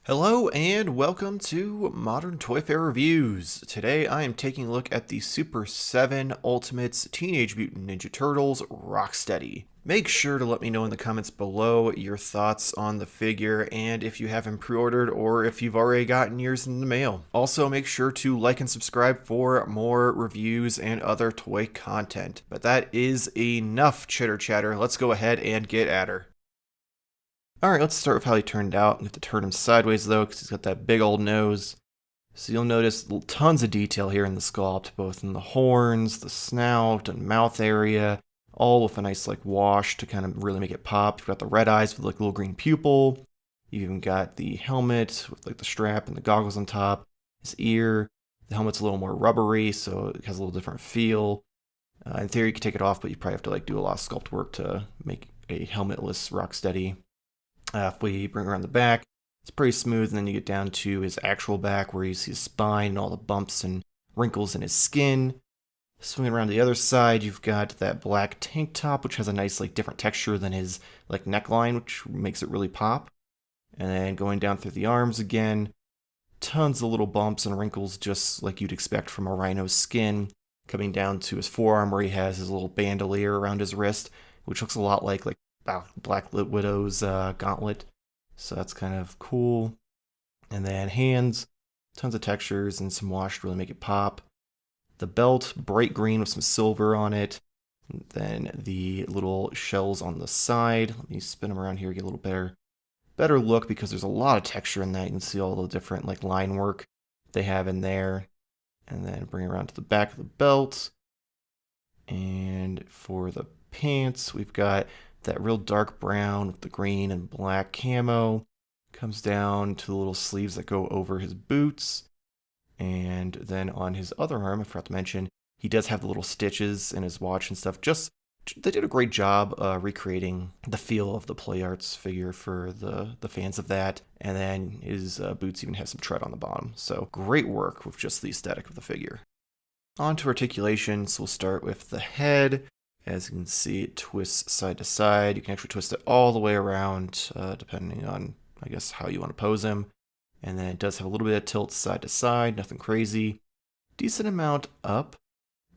Hello and welcome to Modern Toy Fair Reviews. Today I am taking a look at the Super 7 Ultimates Teenage Mutant Ninja Turtles Rocksteady. Make sure to let me know in the comments below your thoughts on the figure and if you haven't pre-ordered or if you've already gotten yours in the mail. Also make sure to like and subscribe for more reviews and other toy content. But that is enough chitter chatter. Let's go ahead and get at her. Alright, let's start with how he turned out. You have to turn him sideways though, because he's got that big old nose. So you'll notice tons of detail here in the sculpt, both in the horns, the snout, and mouth area, all with a nice like wash to kind of really make it pop. You've got the red eyes with like a little green pupil. You even got the helmet with like the strap and the goggles on top. His ear, the helmet's a little more rubbery, so it has a little different feel. In theory, you could take it off, but you probably have to like do a lot of sculpt work to make a helmetless Rocksteady. If we bring around the back, it's pretty smooth, and then you get down to his actual back where you see his spine and all the bumps and wrinkles in his skin. Swinging around the other side, you've got that black tank top, which has a nice like different texture than his like neckline, which makes it really pop. And then going down through the arms again, tons of little bumps and wrinkles just like you'd expect from a rhino's skin. Coming down to his forearm where he has his little bandolier around his wrist, which looks a lot like Black Widow's gauntlet. So that's kind of cool. And then hands, tons of textures and some wash to really make it pop. The belt, bright green with some silver on it. And then the little shells on the side. Let me spin them around here, get a little better look because there's a lot of texture in that. You can see all the different like line work they have in there. And then bring it around to the back of the belt. And for the pants, we've got that real dark brown with the green and black camo. Comes down to the little sleeves that go over his boots. And then on his other arm, I forgot to mention, he does have the little stitches in his watch and stuff. They did a great job recreating the feel of the Play Arts figure for the fans of that. And then his boots even have some tread on the bottom. So great work with just the aesthetic of the figure. On to articulation, so we'll start with the head. As you can see, it twists side to side. You can actually twist it all the way around, depending on, I guess, how you want to pose him. And then it does have a little bit of tilt side to side, nothing crazy. Decent amount up,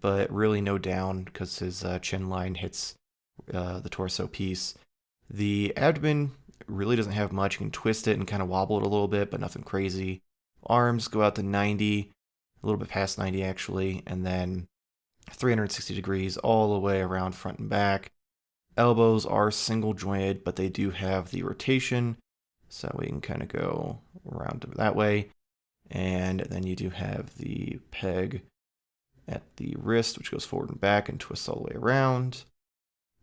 but really no down because his chin line hits the torso piece. The abdomen really doesn't have much. You can twist it and kind of wobble it a little bit, but nothing crazy. Arms go out to 90, a little bit past 90 actually, and then 360 degrees all the way around front and back. Elbows are single jointed, but they do have the rotation, so we can kind of go around that way. And then you do have the peg at the wrist, which goes forward and back and twists all the way around.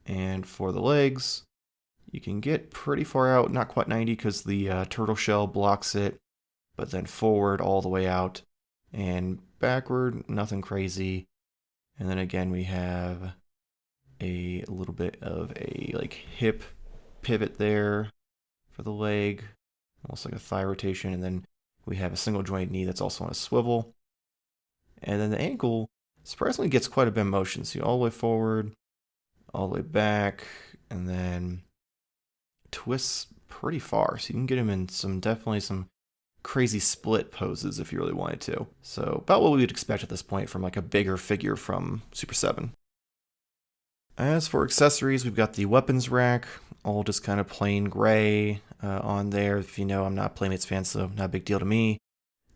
And for the legs, you can get pretty far out, not quite 90 because the turtle shell blocks it, but then forward all the way out and backward, nothing crazy. And then again, we have a little bit of a like hip pivot there for the leg, almost like a thigh rotation. And then we have a single joint knee that's also on a swivel. And then the ankle surprisingly gets quite a bit of motion. So all the way forward, all the way back, and then twists pretty far. So you can get him in definitely some crazy split poses if you really wanted to. So about what we would expect at this point from like a bigger figure from Super 7. As for accessories, we've got the weapons rack, all just kind of plain gray on there. If you know, I'm not a Playmates fan, so not a big deal to me.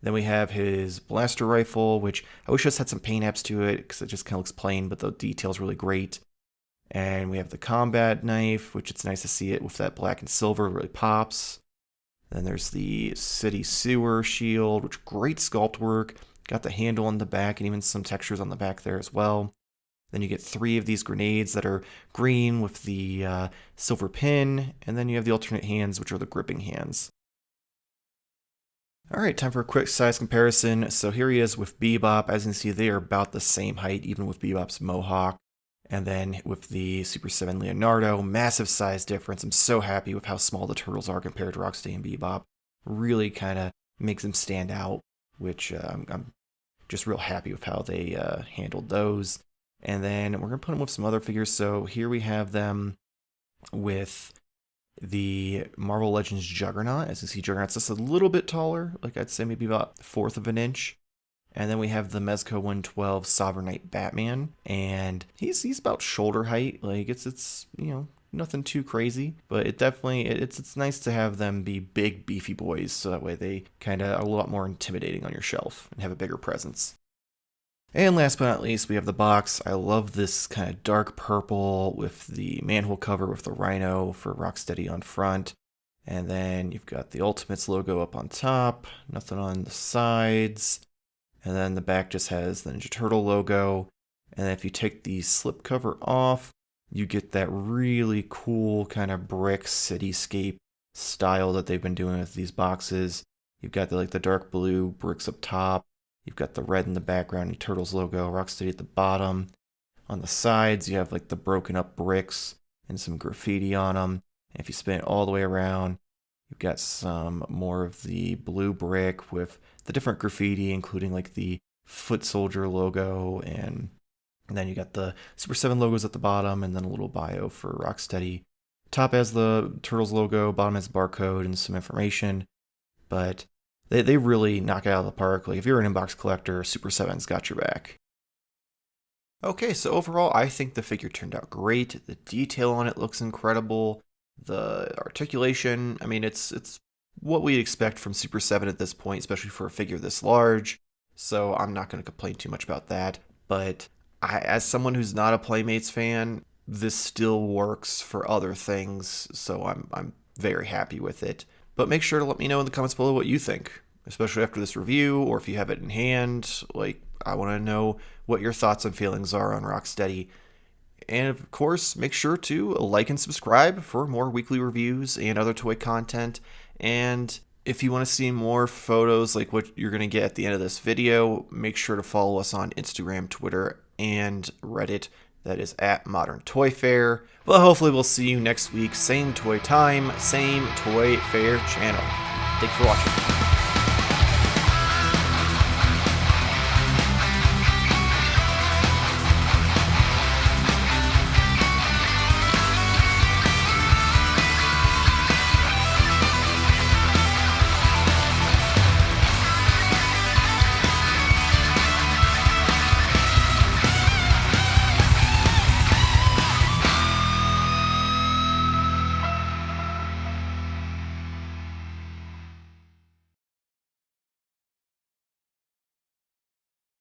Then we have his blaster rifle, which I wish just had some paint apps to it because it just kind of looks plain, but the detail's really great. And we have the combat knife, which it's nice to see it with that black and silver, it really pops. Then there's the city sewer shield, which great sculpt work. Got the handle on the back and even some textures on the back there as well. Then you get 3 of these grenades that are green with the silver pin. And then you have the alternate hands, which are the gripping hands. Alright, time for a quick size comparison. So here he is with Bebop. As you can see, they are about the same height, even with Bebop's mohawk. And then with the Super 7 Leonardo, massive size difference. I'm so happy with how small the turtles are compared to Rocksteady and Bebop. Really kind of makes them stand out, which I'm just real happy with how they handled those. And then we're going to put them with some other figures. So here we have them with the Marvel Legends Juggernaut. As you see, Juggernaut's just a little bit taller, like I'd say maybe about a fourth of an inch. And then we have the Mezco 112 Sovereign Knight Batman, and he's about shoulder height. Like it's nothing too crazy, but it's nice to have them be big beefy boys, so that way they kind of are a lot more intimidating on your shelf and have a bigger presence. And last but not least, we have the box. I love this kind of dark purple with the manhole cover with the rhino for Rocksteady on front. And then you've got the Ultimates logo up on top, nothing on the sides. And then the back just has the Ninja Turtle logo. And then if you take the slipcover off, you get that really cool kind of brick cityscape style that they've been doing with these boxes. You've got the dark blue bricks up top. You've got the red in the background, the Turtles logo, Rocksteady at the bottom. On the sides, you have like the broken up bricks and some graffiti on them. And if you spin it all the way around, you've got some more of the blue brick with the different graffiti, including like the Foot Soldier logo. And then you got the Super7 logos at the bottom, and then a little bio for Rocksteady. Top has the Turtles logo, bottom has barcode and some information. But they really knock it out of the park. Like if you're an inbox collector, Super7's got your back. Okay, so overall, I think the figure turned out great. The detail on it looks incredible. The articulation, I mean, it's what we'd expect from Super7 at this point, especially for a figure this large. So I'm not going to complain too much about that. But as someone who's not a Playmates fan, this still works for other things. So I'm very happy with it. But make sure to let me know in the comments below what you think, especially after this review, or if you have it in hand. Like, I want to know what your thoughts and feelings are on Rocksteady. And of course, make sure to like and subscribe for more weekly reviews and other toy content. And if you want to see more photos like what you're going to get at the end of this video, make sure to follow us on Instagram, Twitter, and Reddit. That is at Modern Toy Fair. Well, hopefully we'll see you next week. Same toy time, same Toy Fair channel. Thanks for watching.